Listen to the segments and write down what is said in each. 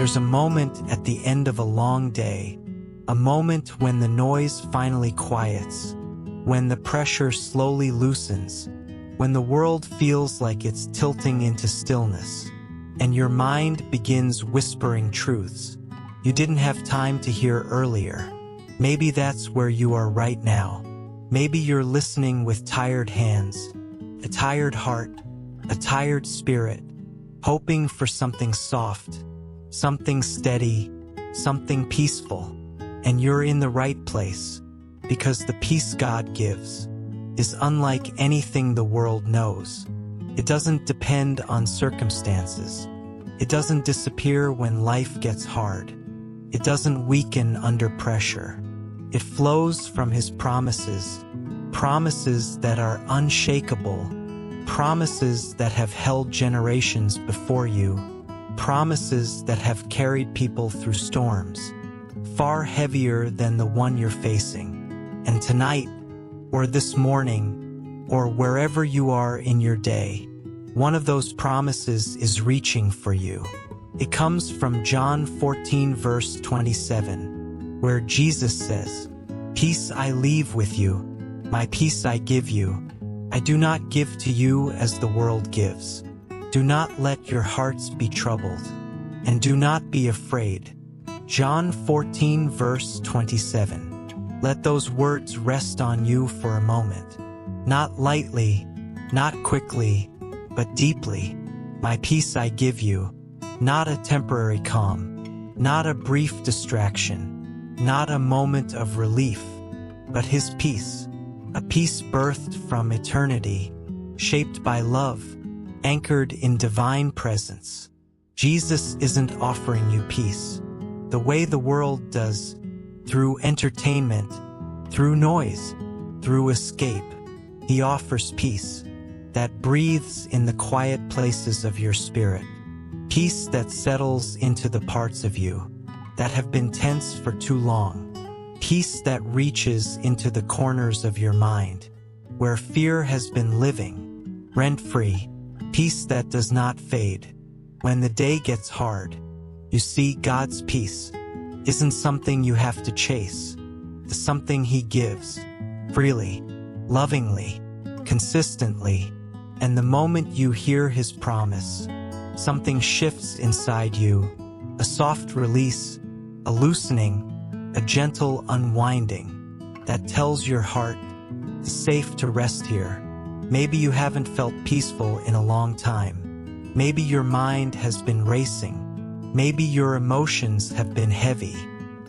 There's a moment at the end of a long day, a moment when the noise finally quiets, when the pressure slowly loosens, when the world feels like it's tilting into stillness, and your mind begins whispering truths you didn't have time to hear earlier. Maybe that's where you are right now. Maybe you're listening with tired hands, a tired heart, a tired spirit, hoping for something soft, something steady, something peaceful. And you're in the right place, because the peace God gives is unlike anything the world knows. It doesn't depend on circumstances. It doesn't disappear when life gets hard. It doesn't weaken under pressure. It flows from His promises, promises that are unshakable, promises that have held generations before you, promises that have carried people through storms, far heavier than the one you're facing. And tonight, or this morning, or wherever you are in your day, one of those promises is reaching for you. It comes from John 14 verse 27, where Jesus says, "Peace I leave with you, my peace I give you. I do not give to you as the world gives. Do not let your hearts be troubled, and do not be afraid." John 14 verse 27. Let those words rest on you for a moment. Not lightly, not quickly, but deeply. My peace I give you. Not a temporary calm, not a brief distraction, not a moment of relief, but His peace, a peace birthed from eternity, shaped by love, anchored in divine presence. Jesus isn't offering you peace the way the world does, through entertainment, through noise, through escape. He offers peace that breathes in the quiet places of your spirit. Peace that settles into the parts of you that have been tense for too long. Peace that reaches into the corners of your mind where fear has been living, rent-free. Peace that does not fade. When the day gets hard, you see, God's peace isn't something you have to chase. It's something He gives, freely, lovingly, consistently. And the moment you hear His promise, something shifts inside you, a soft release, a loosening, a gentle unwinding that tells your heart, it's safe to rest here. Maybe you haven't felt peaceful in a long time. Maybe your mind has been racing. Maybe your emotions have been heavy.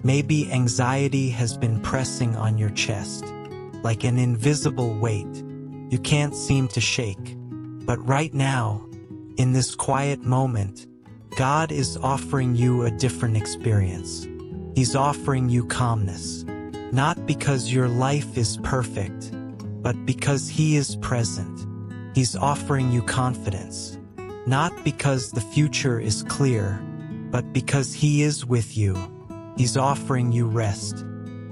Maybe anxiety has been pressing on your chest, like an invisible weight you can't seem to shake. But right now, in this quiet moment, God is offering you a different experience. He's offering you calmness, not because your life is perfect, but because He is present. He's offering you confidence, not because the future is clear, but because He is with you. He's offering you rest,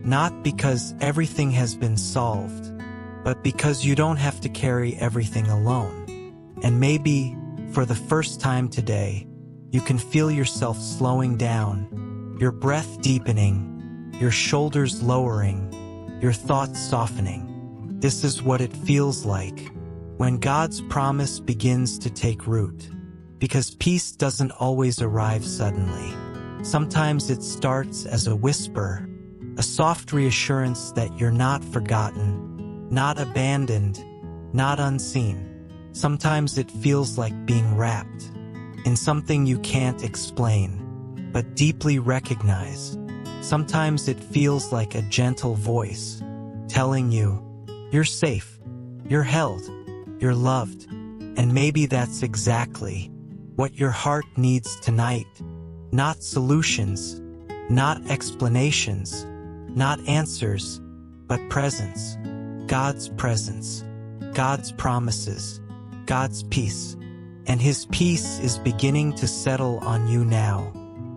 not because everything has been solved, but because you don't have to carry everything alone. And maybe, for the first time today, you can feel yourself slowing down, your breath deepening, your shoulders lowering, your thoughts softening. This is what it feels like when God's promise begins to take root. Because peace doesn't always arrive suddenly. Sometimes it starts as a whisper, a soft reassurance that you're not forgotten, not abandoned, not unseen. Sometimes it feels like being wrapped in something you can't explain, but deeply recognize. Sometimes it feels like a gentle voice telling you, you're safe, you're held, you're loved. And maybe that's exactly what your heart needs tonight. Not solutions, not explanations, not answers, but presence. God's presence, God's promises, God's peace. And His peace is beginning to settle on you now,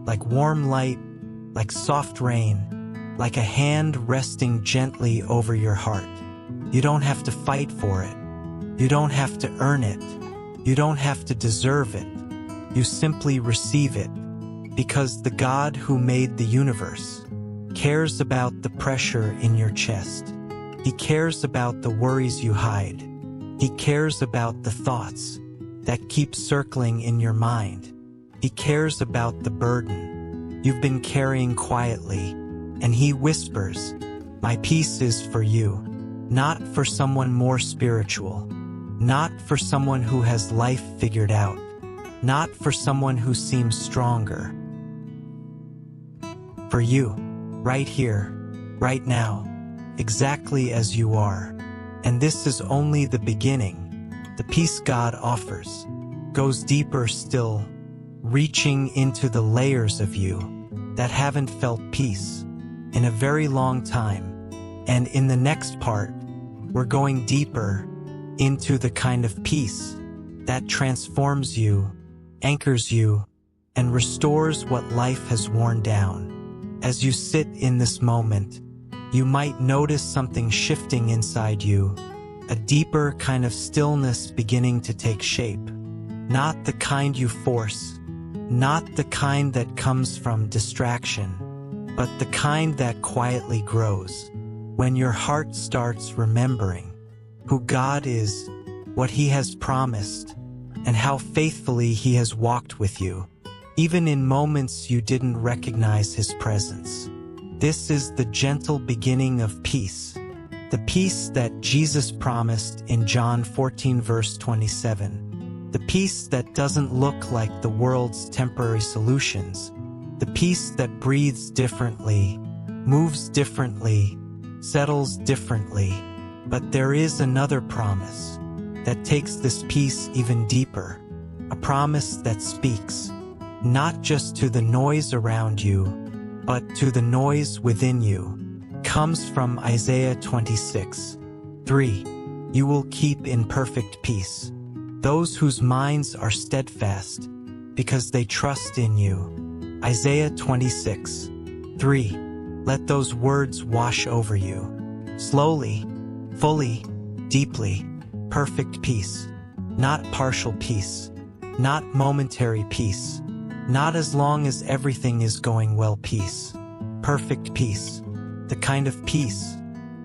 like warm light, like soft rain, like a hand resting gently over your heart. You don't have to fight for it. You don't have to earn it. You don't have to deserve it. You simply receive it. Because the God who made the universe cares about the pressure in your chest. He cares about the worries you hide. He cares about the thoughts that keep circling in your mind. He cares about the burden you've been carrying quietly, and he whispers, "My peace is for you," not for someone more spiritual, not for someone who has life figured out, not for someone who seems stronger. For you, right here, right now, exactly as you are. And this is only the beginning. The peace God offers goes deeper still, reaching into the layers of you that haven't felt peace in a very long time. And in the next part, we're going deeper into the kind of peace that transforms you, anchors you, and restores what life has worn down. As you sit in this moment, you might notice something shifting inside you, a deeper kind of stillness beginning to take shape. Not the kind you force, not the kind that comes from distraction, but the kind that quietly grows when your heart starts remembering who God is, what He has promised, and how faithfully He has walked with you, even in moments you didn't recognize His presence. This is the gentle beginning of peace, the peace that Jesus promised in John 14 verse 27, the peace that doesn't look like the world's temporary solutions, the peace that breathes differently, moves differently, settles differently. But there is another promise that takes this peace even deeper, a promise that speaks not just to the noise around you, but to the noise within you, comes from Isaiah 26:3. You will keep in perfect peace those whose minds are steadfast, because they trust in you. Isaiah 26:3. Let those words wash over you, slowly, fully, deeply. Perfect peace, not partial peace, not momentary peace, not as long as everything is going well peace. Perfect peace, the kind of peace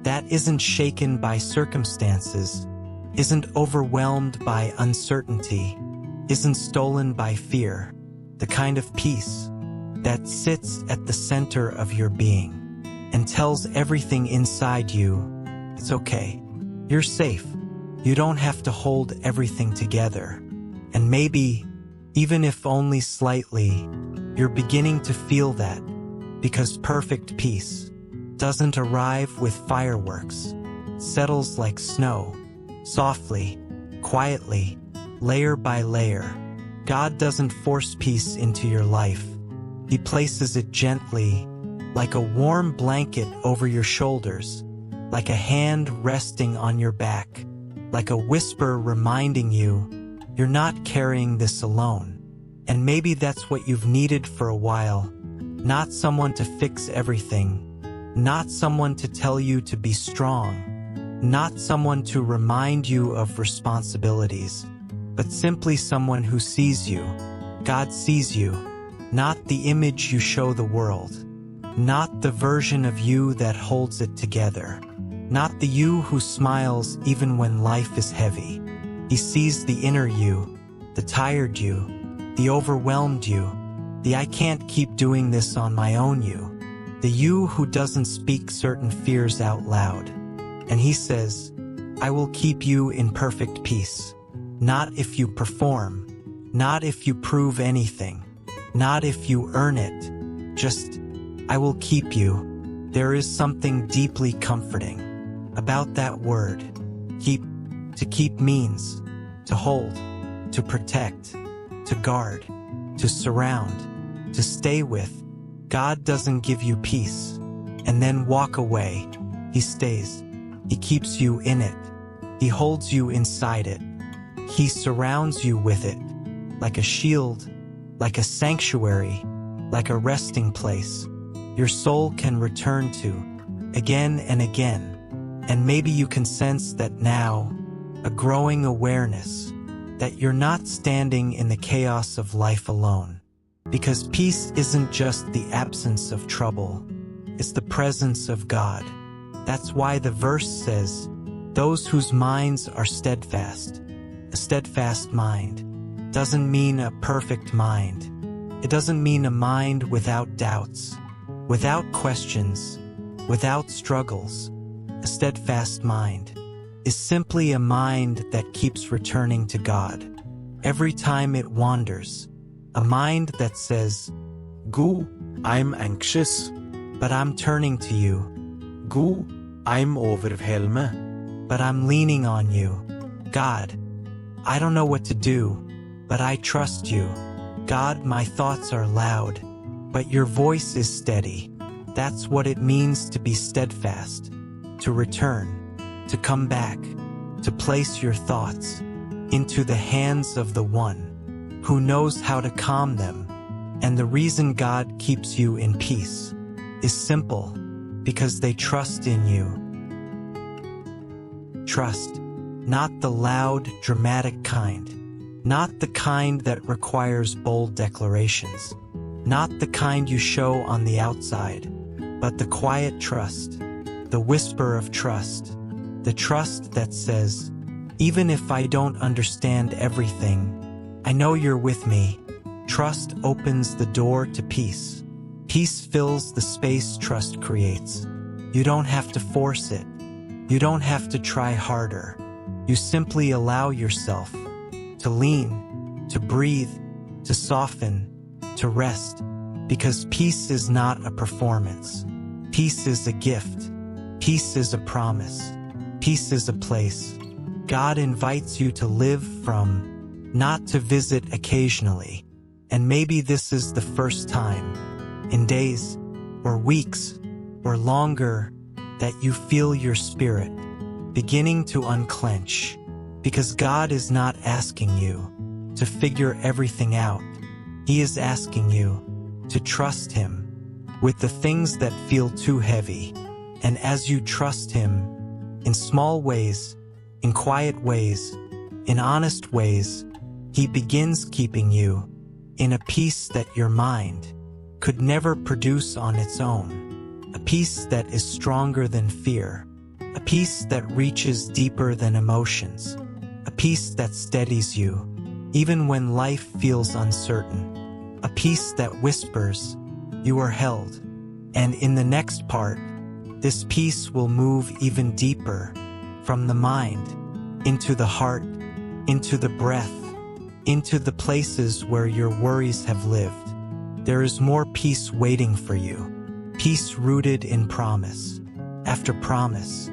that isn't shaken by circumstances, isn't overwhelmed by uncertainty, isn't stolen by fear, the kind of peace that sits at the center of your being and tells everything inside you, it's okay, you're safe, you don't have to hold everything together. And maybe, even if only slightly, you're beginning to feel that, because perfect peace doesn't arrive with fireworks, it settles like snow, softly, quietly, layer by layer. God doesn't force peace into your life. He places it gently, like a warm blanket over your shoulders, like a hand resting on your back, like a whisper reminding you, you're not carrying this alone. And maybe that's what you've needed for a while. Not someone to fix everything, not someone to tell you to be strong, not someone to remind you of responsibilities, but simply someone who sees you. God sees you, not the image you show the world, not the version of you that holds it together, not the you who smiles even when life is heavy. He sees the inner you, the tired you, the overwhelmed you, the I can't keep doing this on my own you, the you who doesn't speak certain fears out loud. And He says, I will keep you in perfect peace, not if you perform, not if you prove anything, not if you earn it, just, I will keep you. There is something deeply comforting about that word. Keep. To keep means to hold, to protect, to guard, to surround, to stay with. God doesn't give you peace and then walk away. He stays. He keeps you in it. He holds you inside it. He surrounds you with it, like a shield, like a sanctuary, like a resting place your soul can return to again and again. And maybe you can sense that now, a growing awareness that you're not standing in the chaos of life alone. Because peace isn't just the absence of trouble, it's the presence of God. That's why the verse says, those whose minds are steadfast. A steadfast mind doesn't mean a perfect mind. It doesn't mean a mind without doubts, without questions, without struggles. A steadfast mind is simply a mind that keeps returning to God every time it wanders. A mind that says, "Gu, I'm anxious, but I'm turning to you. Gu, I'm overwhelmed, but I'm leaning on you. God, I don't know what to do, but I trust you. God, my thoughts are loud, but your voice is steady." That's what it means to be steadfast, to return, to come back, to place your thoughts into the hands of the one who knows how to calm them. And the reason God keeps you in peace is simple, because they trust in you. Trust, not the loud, dramatic kind, not the kind that requires bold declarations, not the kind you show on the outside, but the quiet trust, the whisper of trust, the trust that says, even if I don't understand everything, I know you're with me. Trust opens the door to peace. Peace fills the space trust creates. You don't have to force it. You don't have to try harder. You simply allow yourself to lean, to breathe, to soften, to rest, because peace is not a performance. Peace is a gift. Peace is a promise. Peace is a place God invites you to live from, not to visit occasionally. And maybe this is the first time, in days, or weeks, or longer, that you feel your spirit beginning to unclench, because God is not asking you to figure everything out. He is asking you to trust Him with the things that feel too heavy. And as you trust Him, in small ways, in quiet ways, in honest ways, He begins keeping you in a peace that your mind could never produce on its own, a peace that is stronger than fear, a peace that reaches deeper than emotions, a peace that steadies you even when life feels uncertain, a peace that whispers, "You are held." And in the next part, this peace will move even deeper from the mind into the heart, into the breath, into the places where your worries have lived. There is more peace waiting for you, peace rooted in promise, after promise,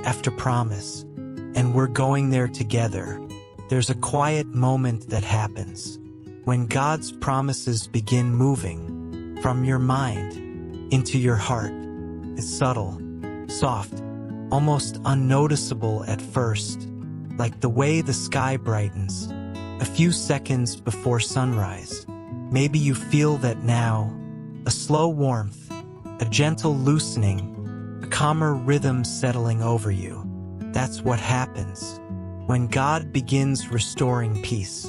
after promise, and we're going there together. There's a quiet moment that happens when God's promises begin moving from your mind into your heart. It's subtle, soft, almost unnoticeable at first, like the way the sky brightens a few seconds before sunrise. Maybe you feel that now, a slow warmth, a gentle loosening, a calmer rhythm settling over you. That's what happens when God begins restoring peace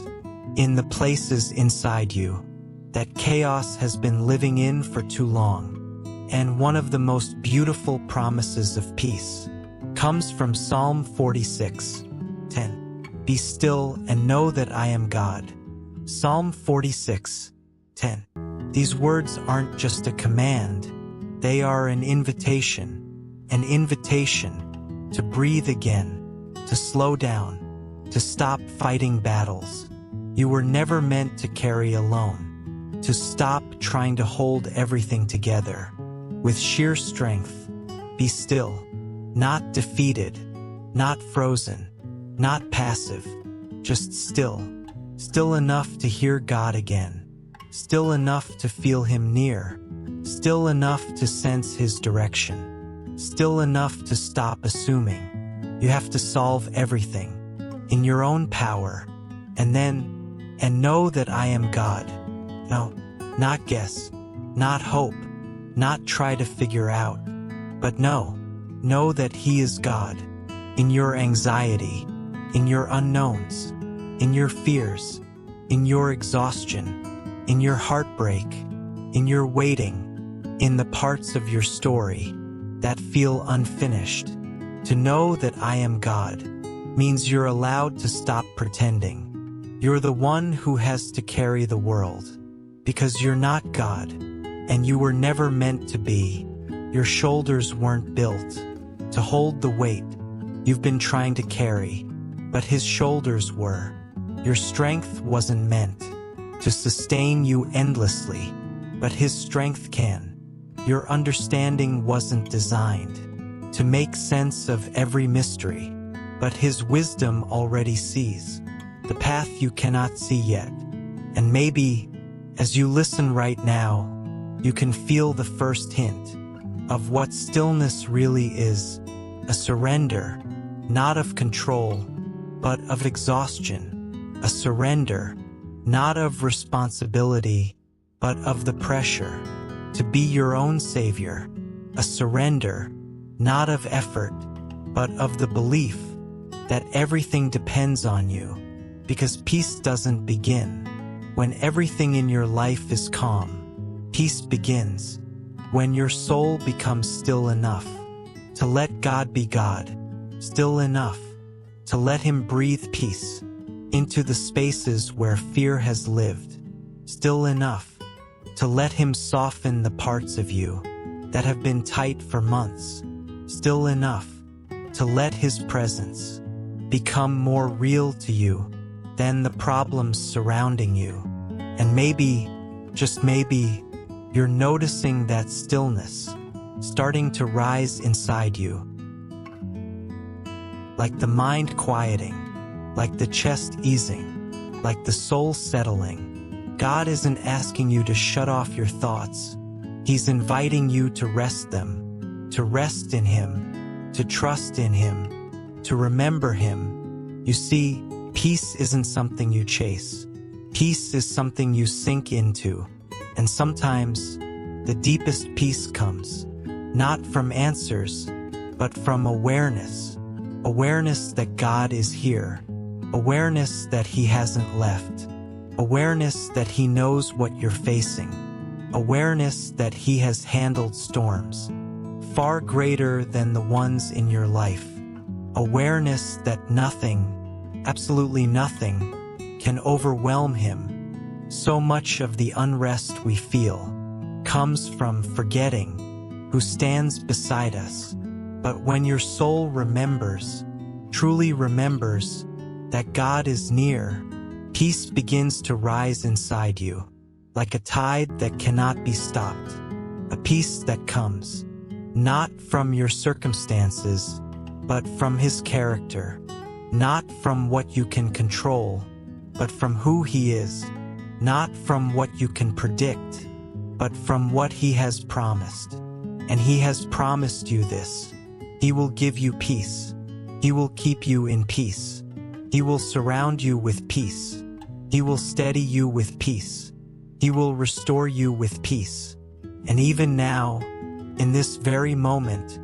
in the places inside you that chaos has been living in for too long. And one of the most beautiful promises of peace comes from Psalm 46:10. Be still and know that I am God. Psalm 46:10. These words aren't just a command, they are an invitation to breathe again, to slow down, to stop fighting battles you were never meant to carry alone, to stop trying to hold everything together with sheer strength. Be still, not defeated, not frozen, not passive, just still. Still enough to hear God again, still enough to feel Him near, still enough to sense His direction, still enough to stop assuming you have to solve everything in your own power, and know that I am God. No, not guess, not hope, not try to figure out, but know that He is God in your anxiety, in your unknowns, in your fears, in your exhaustion. in your heartbreak, in your waiting, in the parts of your story that feel unfinished. To know that I am God means you're allowed to stop pretending. You're the one who has to carry the world, because you're not God, and you were never meant to be. Your shoulders weren't built to hold the weight you've been trying to carry, but his shoulders were. Your strength wasn't meant to sustain you endlessly, but his strength can. Your understanding wasn't designed to make sense of every mystery, but his wisdom already sees the path you cannot see yet. And maybe, as you listen right now, you can feel the first hint of what stillness really is: a surrender, not of control, but of exhaustion. A surrender, not of responsibility, but of the pressure to be your own savior. A surrender, not of effort, but of the belief that everything depends on you. Because peace doesn't begin when everything in your life is calm. Peace begins when your soul becomes still enough to let God be God, still enough to let him breathe peace into the spaces where fear has lived, still enough to let him soften the parts of you that have been tight for months, still enough to let his presence become more real to you than the problems surrounding you. And maybe, just maybe, you're noticing that stillness starting to rise inside you, like the mind quieting, like the chest easing, like the soul settling. God isn't asking you to shut off your thoughts. He's inviting you to rest them, to rest in him, to trust in him, to remember him. You see, peace isn't something you chase. Peace is something you sink into. And sometimes, the deepest peace comes, not from answers, but from awareness. Awareness that God is here. Awareness that he hasn't left. Awareness that he knows what you're facing. Awareness that he has handled storms far greater than the ones in your life. Awareness that nothing, absolutely nothing, can overwhelm him. So much of the unrest we feel comes from forgetting who stands beside us. But when your soul remembers, truly remembers, that God is near, peace begins to rise inside you, like a tide that cannot be stopped. A peace that comes, not from your circumstances, but from his character. Not from what you can control, but from who he is. Not from what you can predict, but from what he has promised. And he has promised you this. He will give you peace. He will keep you in peace. He will surround you with peace. He will steady you with peace. He will restore you with peace. And even now, in this very moment,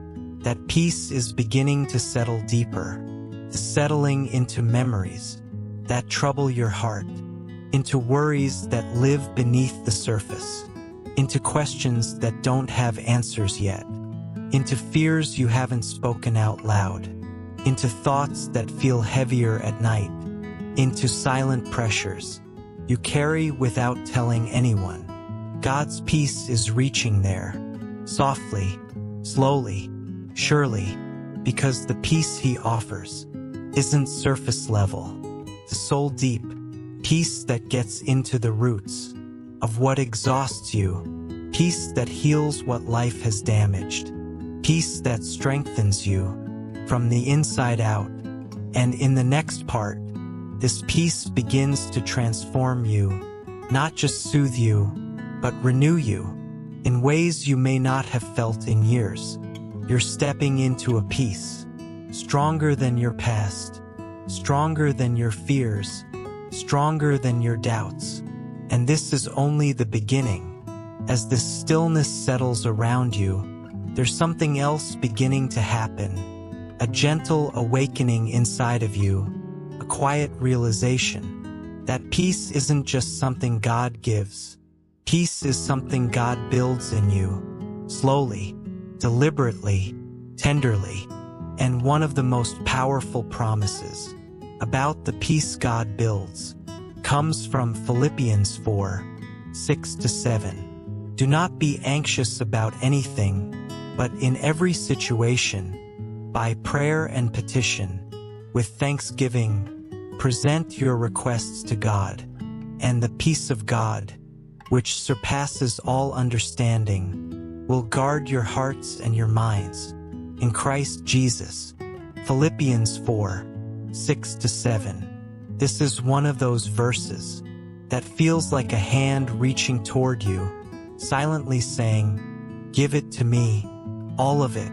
that peace is beginning to settle deeper, settling into memories that trouble your heart, into worries that live beneath the surface, into questions that don't have answers yet, into fears you haven't spoken out loud, into thoughts that feel heavier at night, into silent pressures you carry without telling anyone. God's peace is reaching there, softly, slowly, surely, because the peace he offers isn't surface level, the soul deep, peace that gets into the roots of what exhausts you, peace that heals what life has damaged, peace that strengthens you from the inside out. And in the next part, this peace begins to transform you, not just soothe you, but renew you in ways you may not have felt in years. You're stepping into a peace stronger than your past, stronger than your fears, stronger than your doubts. And this is only the beginning. As this stillness settles around you, there's something else beginning to happen, a gentle awakening inside of you, a quiet realization that peace isn't just something God gives. Peace is something God builds in you, slowly, deliberately, tenderly. And one of the most powerful promises about the peace God builds comes from Philippians 4:6-7. Do not be anxious about anything, but in every situation, by prayer and petition, with thanksgiving, present your requests to God, and the peace of God, which surpasses all understanding, will guard your hearts and your minds in Christ Jesus. Philippians 4:6-7. This is one of those verses that feels like a hand reaching toward you, silently saying, "Give it to me, all of it,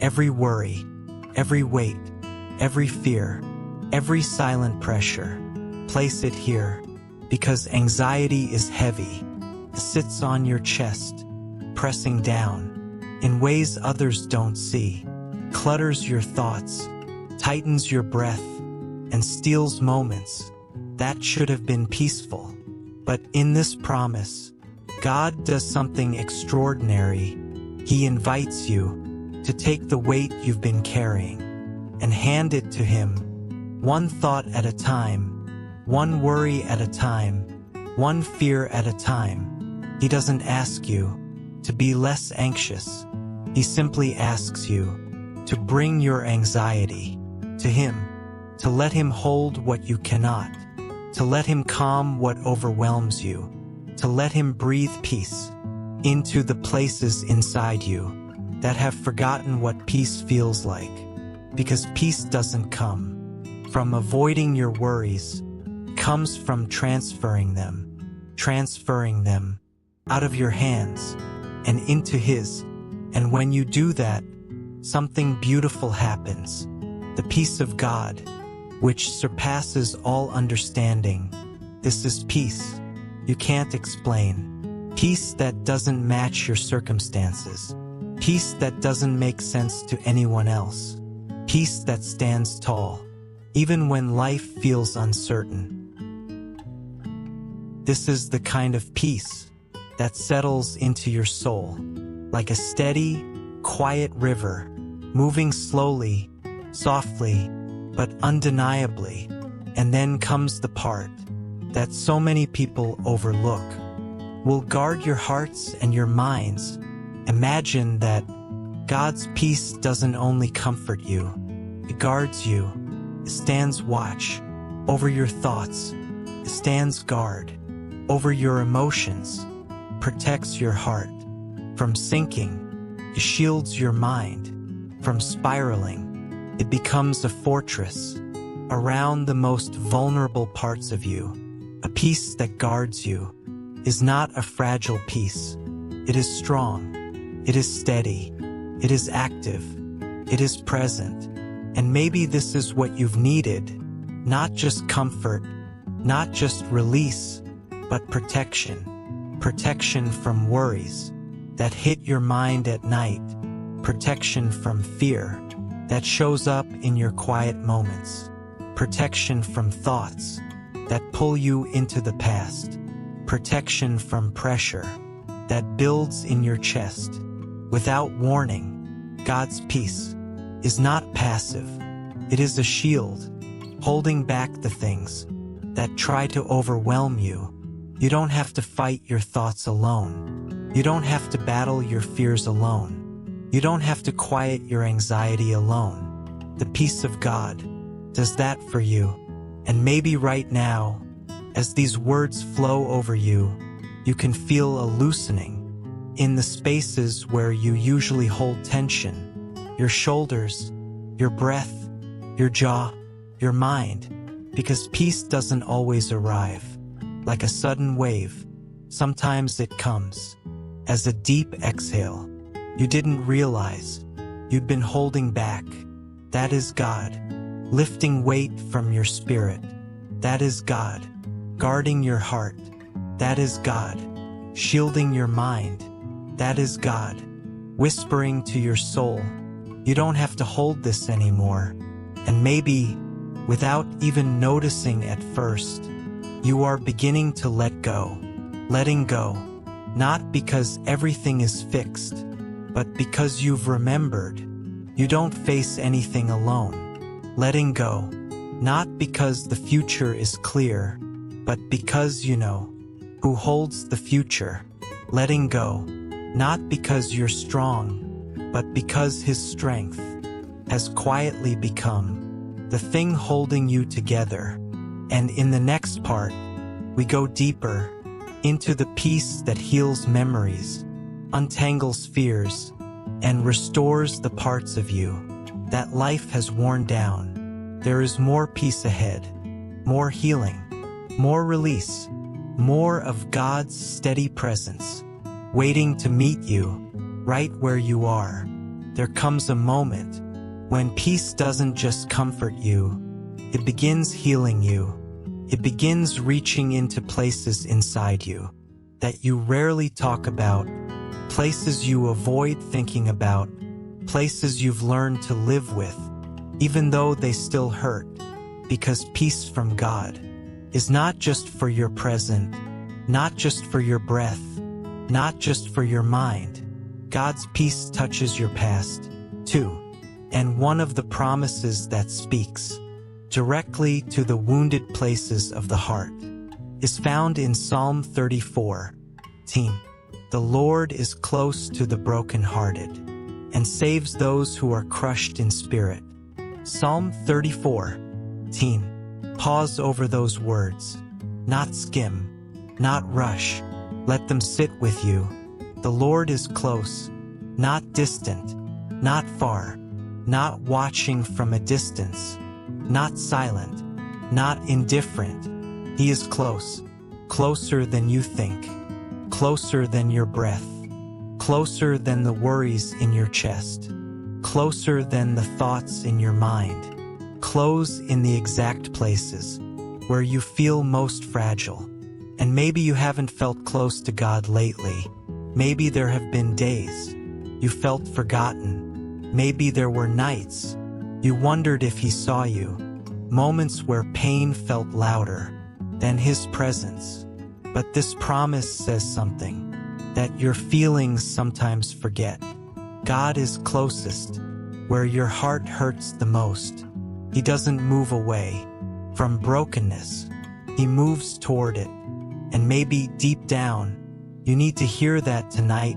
every worry, every weight, every fear, every silent pressure. Place it here, because anxiety is heavy. It sits on your chest, pressing down in ways others don't see, clutters your thoughts, tightens your breath, and steals moments that should have been peaceful." But in this promise, God does something extraordinary. He invites you to take the weight you've been carrying and hand it to Him, one thought at a time, one worry at a time, one fear at a time. He doesn't ask you to be less anxious. He simply asks you to bring your anxiety to Him, to let Him hold what you cannot, to let Him calm what overwhelms you, to let Him breathe peace into the places inside you that have forgotten what peace feels like. Because peace doesn't come from avoiding your worries, it comes from transferring them out of your hands and into His. And when you do that, something beautiful happens. The peace of God, which surpasses all understanding. This is peace you can't explain. Peace that doesn't match your circumstances. Peace that doesn't make sense to anyone else. Peace that stands tall, even when life feels uncertain. This is the kind of peace that settles into your soul, like a steady, quiet river, moving slowly, softly, but undeniably. And then comes the part that so many people overlook. Will guard your hearts and your minds. Imagine that God's peace doesn't only comfort you, it guards you. It stands watch over your thoughts. It stands guard over your emotions, protects your heart from sinking. It shields your mind from spiraling. It becomes a fortress around the most vulnerable parts of you. A peace that guards you is not a fragile peace. It is strong. It is steady. It is active. It is present. And maybe this is what you've needed. Not just comfort, not just release, but protection. Protection from worries that hit your mind at night. Protection from fear that shows up in your quiet moments. Protection from thoughts that pull you into the past. Protection from pressure that builds in your chest. Without warning, God's peace is not passive. It is a shield, holding back the things that try to overwhelm you. You don't have to fight your thoughts alone. You don't have to battle your fears alone. You don't have to quiet your anxiety alone. The peace of God does that for you. And maybe right now, as these words flow over you, you can feel a loosening in the spaces where you usually hold tension. Your shoulders, your breath, your jaw, your mind. Because peace doesn't always arrive like a sudden wave. Sometimes it comes as a deep exhale you didn't realize you'd been holding back. That is God lifting weight from your spirit. That is God guarding your heart. That is God shielding your mind. That is God whispering to your soul, you don't have to hold this anymore. And maybe, without even noticing at first, You are beginning to let go. Letting go, not because everything is fixed, but because you've remembered. You don't face anything alone. Letting go, not because the future is clear, but because you know who holds the future. Letting go, not because you're strong, but because his strength has quietly become the thing holding you together. And in the next part, we go deeper into the peace that heals memories, untangles fears, and restores the parts of you that life has worn down. There is more peace ahead, more healing, more release, more of God's steady presence, waiting to meet you right where you are. There comes a moment when peace doesn't just comfort you, it begins healing you. It begins reaching into places inside you that you rarely talk about, places you avoid thinking about, places you've learned to live with, even though they still hurt, because peace from God is not just for your present, not just for your breath, not just for your mind. God's peace touches your past, too, and one of the promises that speaks directly to the wounded places of the heart is found in Psalm 34:10. The Lord is close to the brokenhearted and saves those who are crushed in spirit. Psalm 34:10. Pause over those words. Not skim, not rush. Let them sit with you. The Lord is close, not distant, not far, not watching from a distance, not silent, not indifferent. He is close, closer than you think, closer than your breath, closer than the worries in your chest, closer than the thoughts in your mind, close in the exact places where you feel most fragile. And maybe you haven't felt close to God lately. Maybe there have been days you felt forgotten. Maybe there were nights you wondered if he saw you, moments where pain felt louder than his presence. But this promise says something that your feelings sometimes forget. God is closest where your heart hurts the most. He doesn't move away from brokenness. He moves toward it. And maybe deep down, you need to hear that tonight,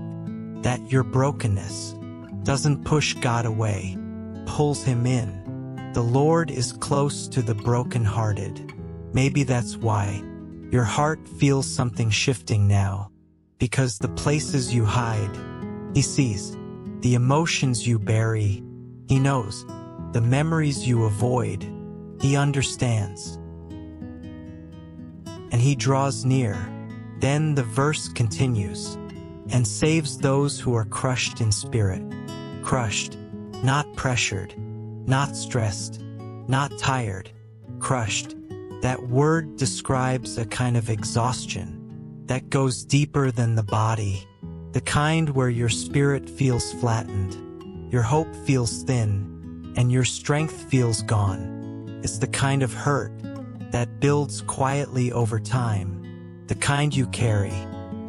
that your brokenness doesn't push God away, pulls him in. The Lord is close to the brokenhearted. Maybe that's why your heart feels something shifting now, because the places you hide, he sees. The emotions you bury, he knows. The memories you avoid, he understands. And he draws near. Then the verse continues, and saves those who are crushed in spirit. Crushed, not pressured, not stressed, not tired. Crushed. That word describes a kind of exhaustion that goes deeper than the body, the kind where your spirit feels flattened, your hope feels thin, and your strength feels gone. It's the kind of hurt that builds quietly over time, the kind you carry,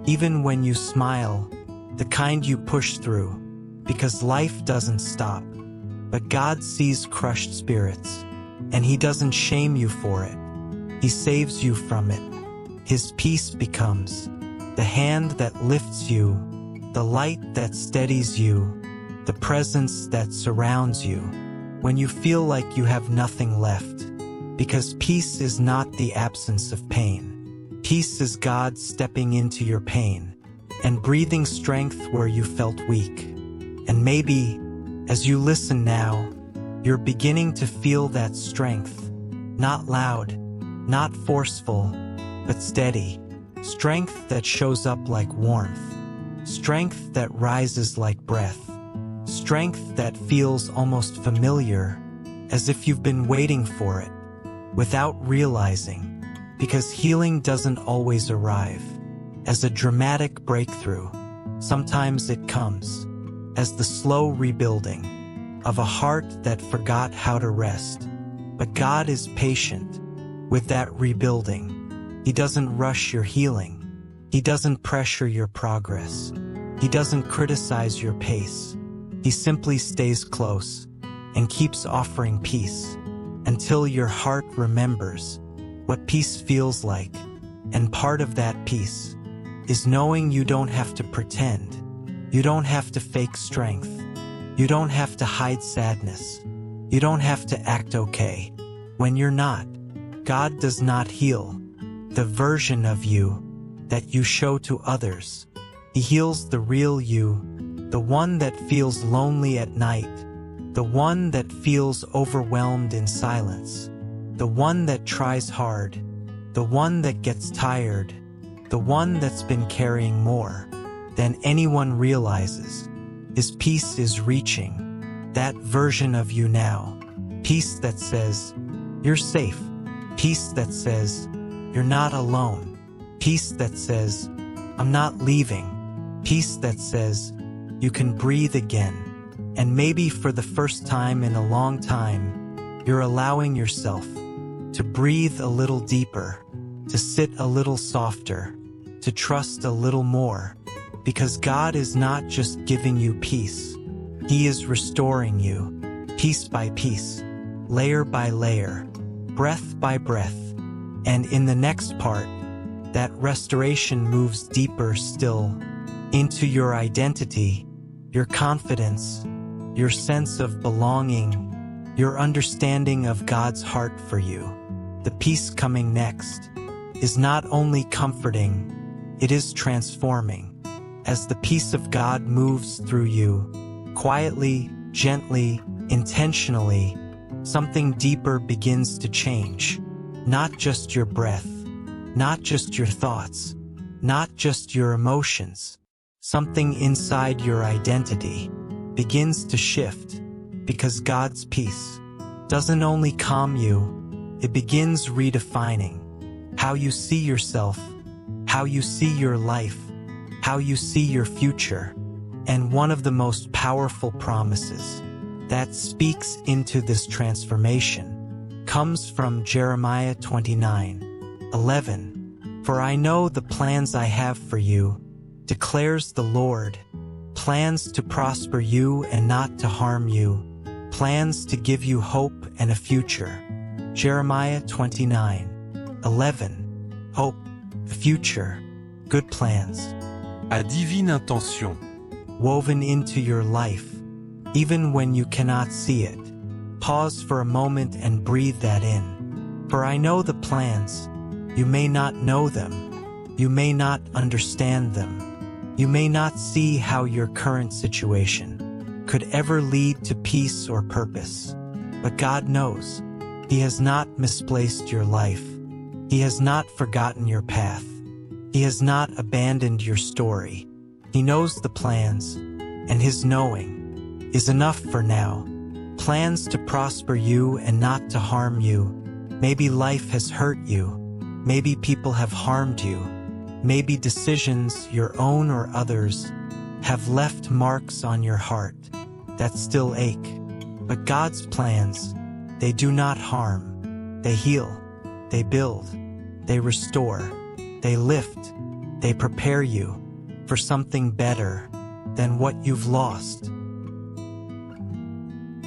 even when you smile, the kind you push through, because life doesn't stop. But God sees crushed spirits, and he doesn't shame you for it. He saves you from it. His peace becomes the hand that lifts you, the light that steadies you, the presence that surrounds you, when you feel like you have nothing left. Because peace is not the absence of pain. Peace is God stepping into your pain and breathing strength where you felt weak. And maybe, as you listen now, you're beginning to feel that strength. Not loud, not forceful, but steady. Strength that shows up like warmth. Strength that rises like breath. Strength that feels almost familiar, as if you've been waiting for it, without realizing, because healing doesn't always arrive as a dramatic breakthrough. Sometimes it comes as the slow rebuilding of a heart that forgot how to rest. But God is patient with that rebuilding. He doesn't rush your healing. He doesn't pressure your progress. He doesn't criticize your pace. He simply stays close and keeps offering peace until your heart remembers what peace feels like. And part of that peace is knowing you don't have to pretend. You don't have to fake strength. You don't have to hide sadness. You don't have to act okay when you're not. God does not heal the version of you that you show to others. He heals the real you, the one that feels lonely at night, the one that feels overwhelmed in silence, the one that tries hard, the one that gets tired, the one that's been carrying more than anyone realizes. His peace is reaching that version of you now. Peace that says, you're safe. Peace that says, you're not alone. Peace that says, I'm not leaving. Peace that says, you can breathe again. And maybe for the first time in a long time, you're allowing yourself to breathe a little deeper, to sit a little softer, to trust a little more. Because God is not just giving you peace. He is restoring you, piece by piece, layer by layer, breath by breath. And in the next part, that restoration moves deeper still into your identity, your confidence, your sense of belonging, your understanding of God's heart for you. The peace coming next is not only comforting, it is transforming. As the peace of God moves through you, quietly, gently, intentionally, something deeper begins to change. Not just your breath, not just your thoughts, not just your emotions. Something inside your identity begins to shift, because God's peace doesn't only calm you, it begins redefining how you see yourself, how you see your life, how you see your future. And one of the most powerful promises that speaks into this transformation comes from Jeremiah 29:11. For I know the plans I have for you, declares the Lord, plans to prosper you and not to harm you, plans to give you hope and a future. Jeremiah 29:11. Hope, future, good plans. À divine intention. Woven into your life, even when you cannot see it. Pause for a moment and breathe that in. For I know the plans. You may not know them. You may not understand them. You may not see how your current situation could ever lead to peace or purpose. But God knows. He has not misplaced your life. He has not forgotten your path. He has not abandoned your story. He knows the plans, and His knowing is enough for now. Plans to prosper you and not to harm you. Maybe life has hurt you. Maybe people have harmed you. Maybe decisions, your own or others, have left marks on your heart that still ache. But God's plans, they do not harm. They heal. They build. They restore. They lift. They prepare you for something better than what you've lost.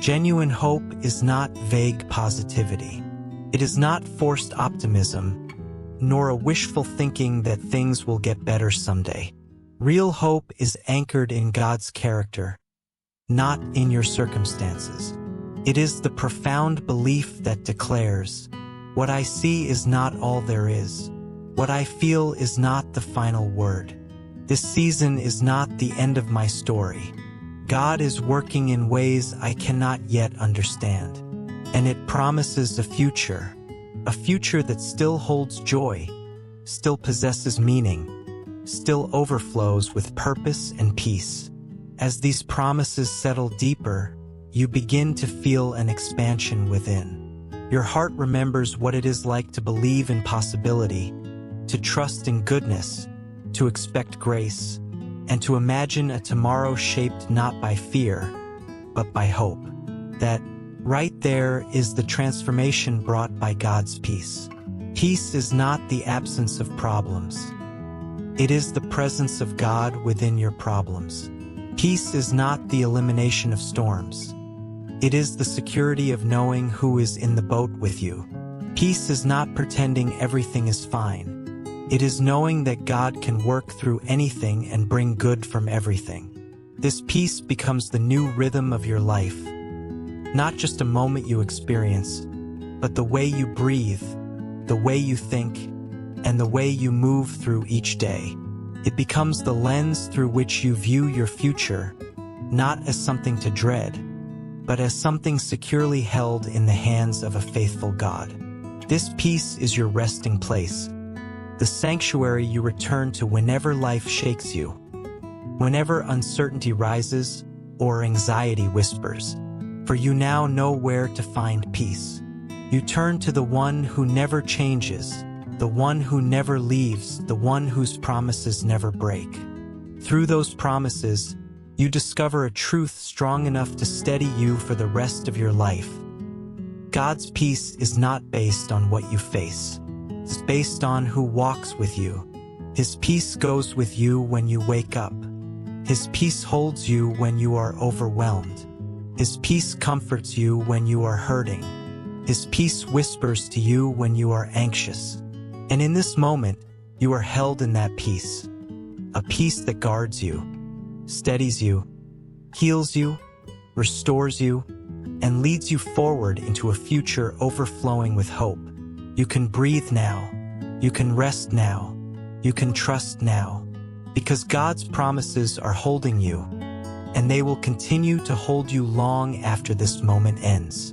Genuine hope is not vague positivity. It is not forced optimism, nor a wishful thinking that things will get better someday. Real hope is anchored in God's character, not in your circumstances. It is the profound belief that declares, what I see is not all there is. What I feel is not the final word. This season is not the end of my story. God is working in ways I cannot yet understand. And it promises a future that still holds joy, still possesses meaning, still overflows with purpose and peace. As these promises settle deeper, you begin to feel an expansion within. Your heart remembers what it is like to believe in possibility, to trust in goodness, to expect grace, and to imagine a tomorrow shaped not by fear, but by hope. That right there is the transformation brought by God's peace. Peace is not the absence of problems. It is the presence of God within your problems. Peace is not the elimination of storms. It is the security of knowing who is in the boat with you. Peace is not pretending everything is fine. It is knowing that God can work through anything and bring good from everything. This peace becomes the new rhythm of your life. Not just a moment you experience, but the way you breathe, the way you think, and the way you move through each day. It becomes the lens through which you view your future, not as something to dread, but as something securely held in the hands of a faithful God. This peace is your resting place, the sanctuary you return to whenever life shakes you, whenever uncertainty rises or anxiety whispers, for you now know where to find peace. You turn to the one who never changes, the one who never leaves, the one whose promises never break. Through those promises, you discover a truth strong enough to steady you for the rest of your life. God's peace is not based on what you face. It's based on who walks with you. His peace goes with you when you wake up. His peace holds you when you are overwhelmed. His peace comforts you when you are hurting. His peace whispers to you when you are anxious. And in this moment, you are held in that peace. A peace that guards you, steadies you, heals you, restores you, and leads you forward into a future overflowing with hope. You can breathe now. You can rest now. You can trust now. Because God's promises are holding you, and they will continue to hold you long after this moment ends.